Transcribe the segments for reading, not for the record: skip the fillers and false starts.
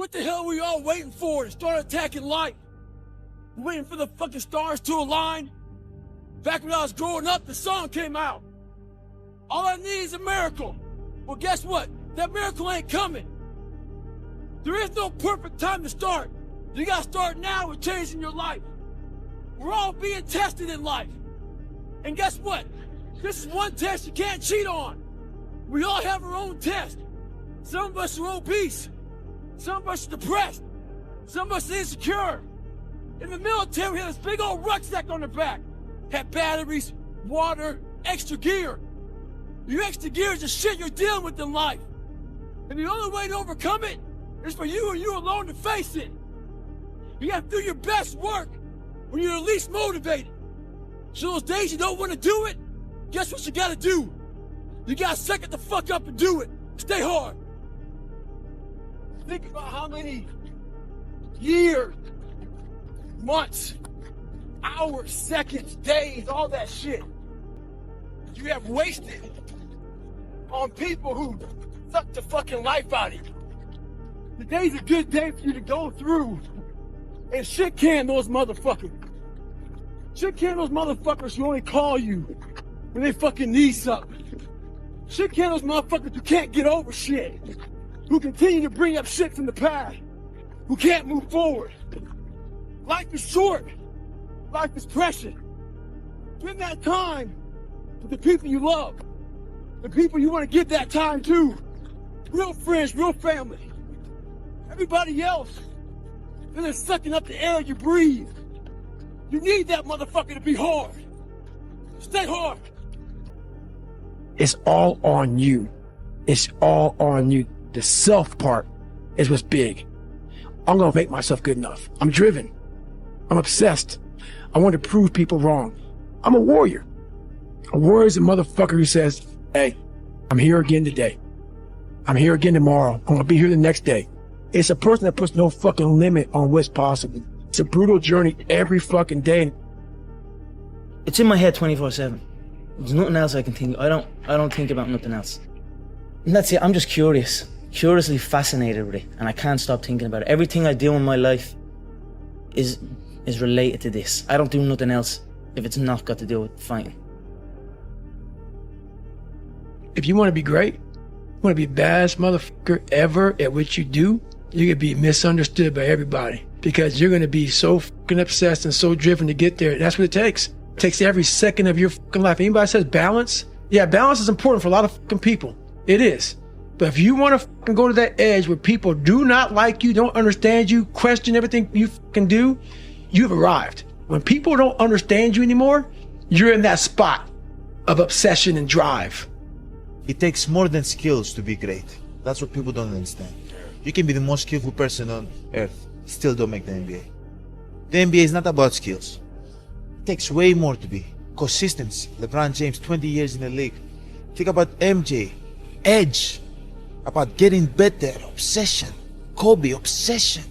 What the hell are we all waiting for to start attacking life? We're waiting for the fucking stars to align? Back when I was growing up, the song came out. All I need is a miracle. Well, guess what? That miracle ain't coming. There is no perfect time to start. You gotta start now with changing your life. We're all being tested in life. And guess what? This is one test you can't cheat on. We all have our own test. Some of us are obese. Some of us are depressed. Some of us are insecure. In the military, we had this big old rucksack on the back. Had batteries, water, extra gear. Your extra gear is the shit you're dealing with in life. And the only way to overcome it is for you and you alone to face it. You gotta do your best work when you're the least motivated. So those days you don't want to do it, guess what you gotta do? You gotta suck it the fuck up and do it. Stay hard. Think about how many years, months, hours, seconds, days, all that shit you have wasted on people who suck the fucking life out of you. Today's a good day for you to go through and shit can those motherfuckers. Shit can those motherfuckers who only call you when they fucking need something. Shit can those motherfuckers who can't get over shit. Who continue to bring up shit from the past. Who can't move forward. Life is short. Life is precious. Spend that time with the people you love. The people you want to give that time to. Real friends, real family. Everybody else, they're sucking up the air you breathe. You need that motherfucker to be hard. Stay hard. It's all on you. It's all on you. The self part is what's big. I'm gonna make myself good enough. I'm driven. I'm obsessed. I want to prove people wrong. I'm a warrior. A warrior is a motherfucker who says, hey, I'm here again today. I'm here again tomorrow. I'm gonna be here the next day. It's a person that puts no fucking limit on what's possible. It's a brutal journey every fucking day. It's in my head 24/7. There's nothing else I can think. I don't think about nothing else. And that's it. I'm just curious, curiously fascinated with it, and I can't stop thinking about it. Everything I do in my life is related to this. I don't do nothing else if it's not got to do with fighting. If you want to be great, you want to be the baddest motherfucker ever at what you do, you're going to be misunderstood by everybody because you're going to be so fucking obsessed and so driven to get there. That's what it takes. It takes every second of your fucking life. Anybody says balance? Yeah, balance is important for a lot of fucking people. It is. But if you want to fucking go to that edge where people do not like you, don't understand you, question everything you fucking do, you've arrived. When people don't understand you anymore, you're in that spot of obsession and drive. It takes more than skills to be great. That's what people don't understand. You can be the most skillful person on earth, still don't make the NBA. The NBA is not about skills. It takes way more to be. Consistency. LeBron James, 20 years in the league. Think about MJ, edge, about getting better, obsession. Kobe, obsession.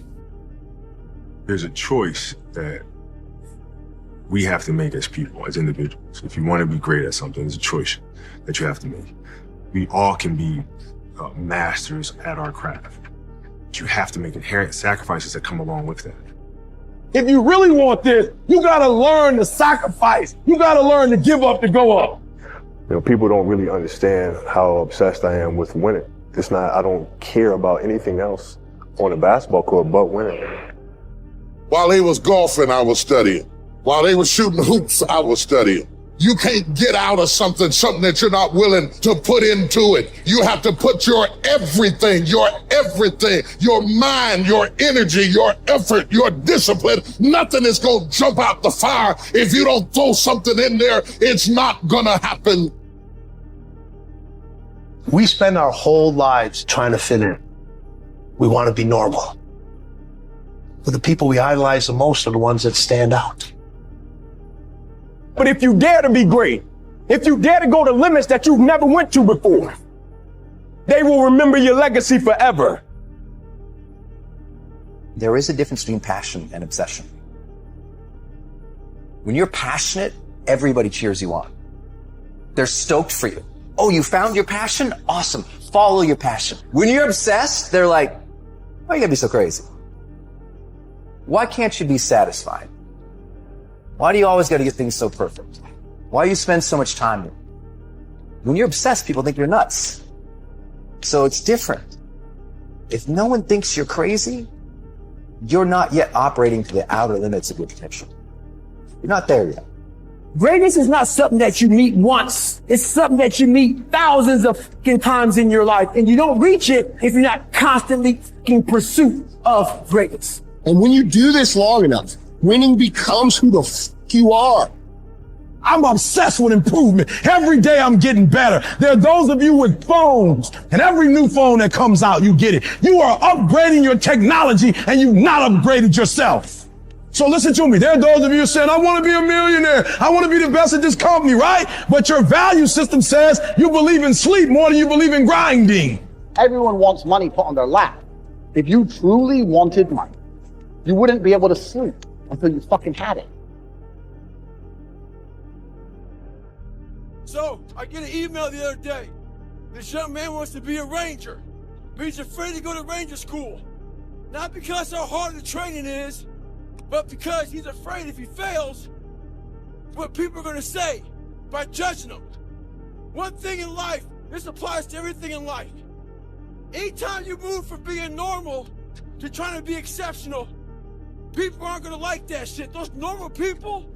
There's a choice that we have to make as people, as individuals. If you want to be great at something, there's a choice that you have to make. We all can be masters at our craft. But you have to make inherent sacrifices that come along with that. If you really want this, you gotta learn to sacrifice. You gotta learn to give up to go up. You know, people don't really understand how obsessed I am with winning. It's not, I don't care about anything else on the basketball court but winning. While they was golfing, I was studying. While they were shooting hoops, I was studying. You can't get out of something that you're not willing to put into it. You have to put your everything, your mind, your energy, your effort, your discipline. Nothing is gonna jump out the fire. If you don't throw something in there, it's not gonna happen. We spend our whole lives trying to fit in. We want to be normal. But the people we idolize the most are the ones that stand out. But if you dare to be great, if you dare to go to limits that you've never went to before, they will remember your legacy forever. There is a difference between passion and obsession. When you're passionate, everybody cheers you on. They're stoked for you. Oh, you found your passion? Awesome. Follow your passion. When you're obsessed, they're like, Why you gotta be so crazy? Why can't you be satisfied? Why do you always gotta get things so perfect? Why do you spend so much time with it? When you're obsessed, people think you're nuts. So it's different. If no one thinks you're crazy, you're not yet operating to the outer limits of your potential. You're not there yet. Greatness is not something that you meet once. It's something that you meet thousands of fucking times in your life. And you don't reach it if you're not constantly in pursuit of greatness. And when you do this long enough, winning becomes who the f you are. I'm obsessed with improvement. Every day I'm getting better. There are those of you with phones, and every new phone that comes out, you get it. You are upgrading your technology and you've not upgraded yourself. So listen to me. There are those of you saying, I want to be a millionaire. I want to be the best at this company, right? But your value system says you believe in sleep more than you believe in grinding. Everyone wants money put on their lap. If you truly wanted money, you wouldn't be able to sleep until you fucking had it. So, I get an email the other day. This young man wants to be a ranger, but he's afraid to go to ranger school. Not because how hard the training is, but because he's afraid if he fails, what people are gonna say by judging him. One thing in life, this applies to everything in life. Anytime you move from being normal to trying to be exceptional, people aren't gonna like that shit. Those normal people,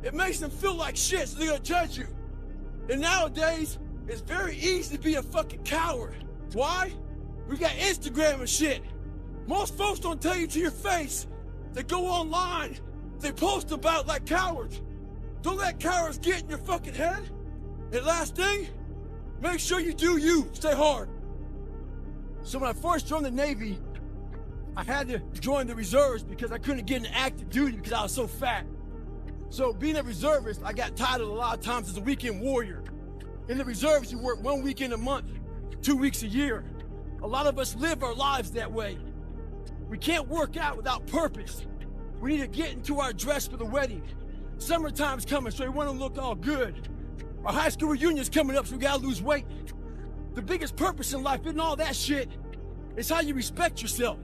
it makes them feel like shit, so they're gonna judge you. And nowadays, it's very easy to be a fucking coward. Why? We got Instagram and shit. Most folks don't tell you to your face. They go online, they post about like cowards. Don't let cowards get in your fucking head. And last thing, make sure you do you. Stay hard. So when I first joined the Navy, I had to join the reserves because I couldn't get into active duty because I was so fat. So being a reservist, I got titled a lot of times as a weekend warrior. In the reserves, you work 1 weekend a month, 2 weeks a year. A lot of us live our lives that way. We can't work out without purpose. We need to get into our dress for the wedding. Summertime's coming, so we want to look all good. Our high school reunion's coming up, so we gotta lose weight. The biggest purpose in life isn't all that shit. It's how you respect yourself,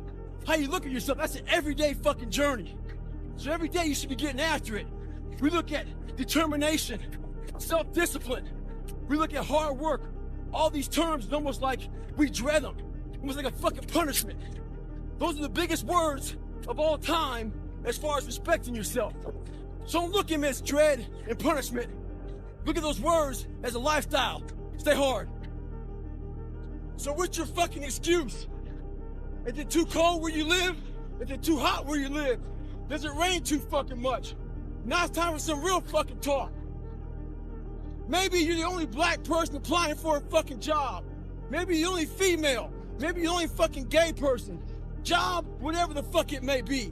how you look at yourself. That's an everyday fucking journey. So every day you should be getting after it. We look at determination, self-discipline. We look at hard work. All these terms, it's almost like we dread them. Almost like a fucking punishment. Those are the biggest words of all time as far as respecting yourself. So don't look at them as dread and punishment. Look at those words as a lifestyle. Stay hard. So what's your fucking excuse? Is it too cold where you live? Is it too hot where you live? Does it rain too fucking much? Now it's time for some real fucking talk. Maybe you're the only black person applying for a fucking job. Maybe you're the only female. Maybe you're the only fucking gay person. Job, whatever the fuck it may be.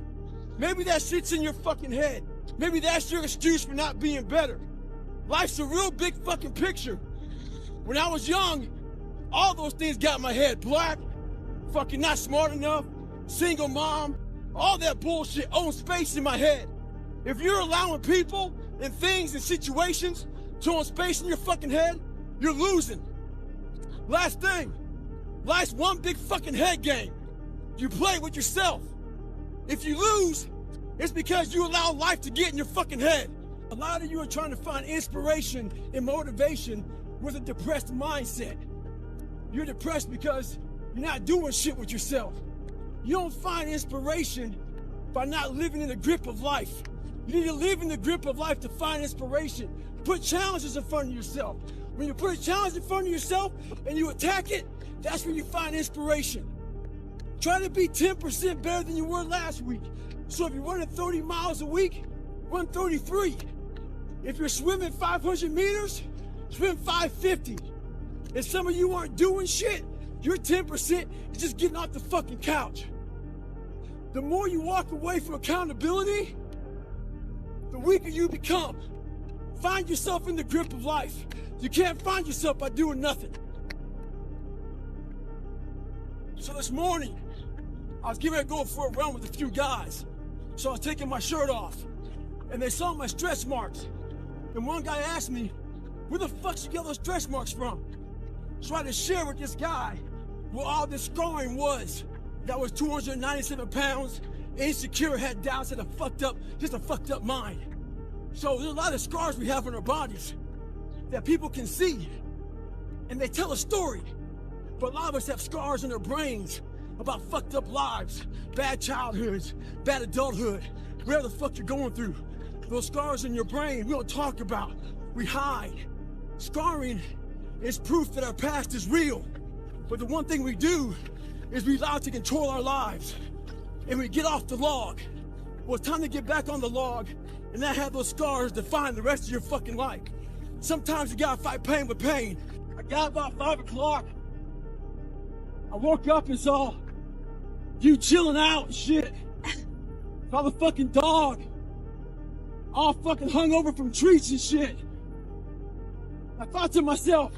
Maybe that shit's in your fucking head. Maybe that's your excuse for not being better. Life's a real big fucking picture. When I was young, all those things got in my head. Black, fucking not smart enough, single mom, all that bullshit owns space in my head. If you're allowing people and things and situations to own space in your fucking head, you're losing. Last thing, life's one big fucking head game. You play with yourself. If you lose, it's because you allow life to get in your fucking head. A lot of you are trying to find inspiration and motivation with a depressed mindset. You're depressed because you're not doing shit with yourself. You don't find inspiration by not living in the grip of life. You need to live in the grip of life to find inspiration. Put challenges in front of yourself. When you put a challenge in front of yourself and you attack it, that's when you find inspiration. Try to be 10% better than you were last week. So if you're running 30 miles a week, run 33. If you're swimming 500 meters, swim 550. If some of you aren't doing shit, your 10% is just getting off the fucking couch. The more you walk away from accountability, the weaker you become. Find yourself in the grip of life. You can't find yourself by doing nothing. So this morning, I was getting ready to go for a run with a few guys. So I was taking my shirt off, and they saw my stretch marks. And one guy asked me, where the fuck you get those stretch marks from? So I had to share with this guy where all this scarring was. that was 297 pounds, insecure, had doubts, had a fucked up mind. So there's a lot of scars we have on our bodies that people can see, and they tell a story. But a lot of us have scars in our brains about fucked up lives, bad childhoods, bad adulthood, whatever the fuck you're going through. Those scars in your brain we don't talk about, we hide. Scarring is proof that our past is real. But the one thing we do is we allow it to control our lives. And we get off the log. Well, it's time to get back on the log and not have those scars define the rest of your fucking life. Sometimes you gotta fight pain with pain. I got about 5 o'clock. I woke up and saw you chilling out and shit. Saw the fucking dog all fucking hung over from trees and shit. I thought to myself,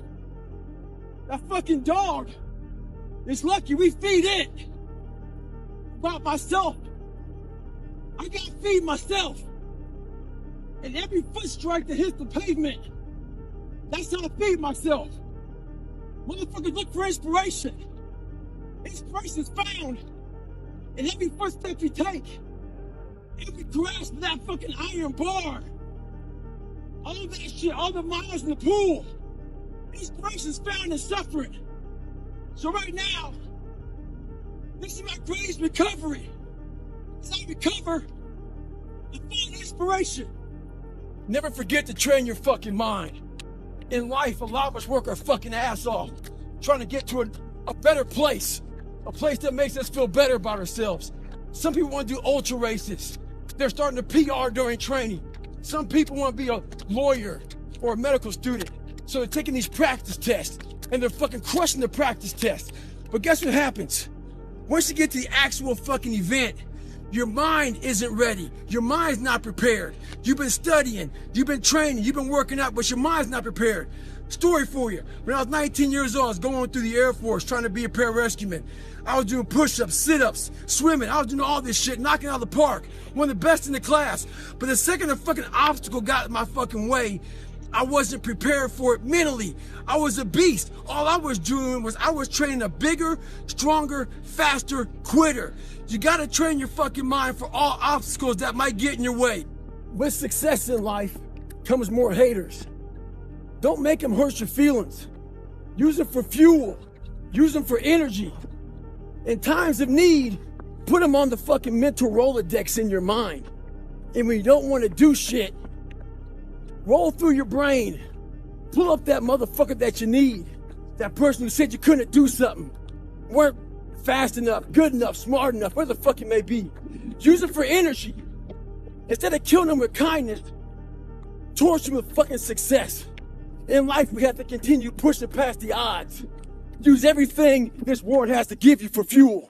that fucking dog is lucky we feed it. About myself, I gotta feed myself. And every foot strike that hits the pavement, that's how I feed myself. Motherfuckers look for inspiration. Inspiration is found in every footstep you take. Every grasp of that fucking iron bar. All that shit, all the miles in the pool. Inspiration is found in suffering. So right now, this is my greatest recovery. As I recover, I find inspiration. Never forget to train your fucking mind. In life, a lot of us work our fucking ass off, trying to get to a better place. A place that makes us feel better about ourselves. Some people want to do ultra races. They're starting to PR during training. Some people want to be a lawyer or a medical student. So they're taking these practice tests and they're fucking crushing the practice tests. But guess what happens? Once you get to the actual fucking event, your mind isn't ready. Your mind's not prepared. You've been studying, you've been training, you've been working out, but your mind's not prepared. Story for you. When I was 19 years old, I was going through the Air Force trying to be a pararescueman. I was doing push-ups, sit-ups, swimming. I was doing all this shit, knocking out of the park. One of the best in the class. But the second a fucking obstacle got in my fucking way, I wasn't prepared for it mentally. I was a beast. All I was doing was I was training a bigger, stronger, faster quitter. You gotta train your fucking mind for all obstacles that might get in your way. With success in life comes more haters. Don't make them hurt your feelings. Use them for fuel. Use them for energy. In times of need, put them on the fucking mental Rolodex in your mind. And when you don't want to do shit, roll through your brain. Pull up that motherfucker that you need. That person who said you couldn't do something. Weren't fast enough, good enough, smart enough, where the fuck it may be. Use it for energy. Instead of killing them with kindness, torch them with fucking success. In life, we have to continue pushing past the odds. Use everything this world has to give you for fuel.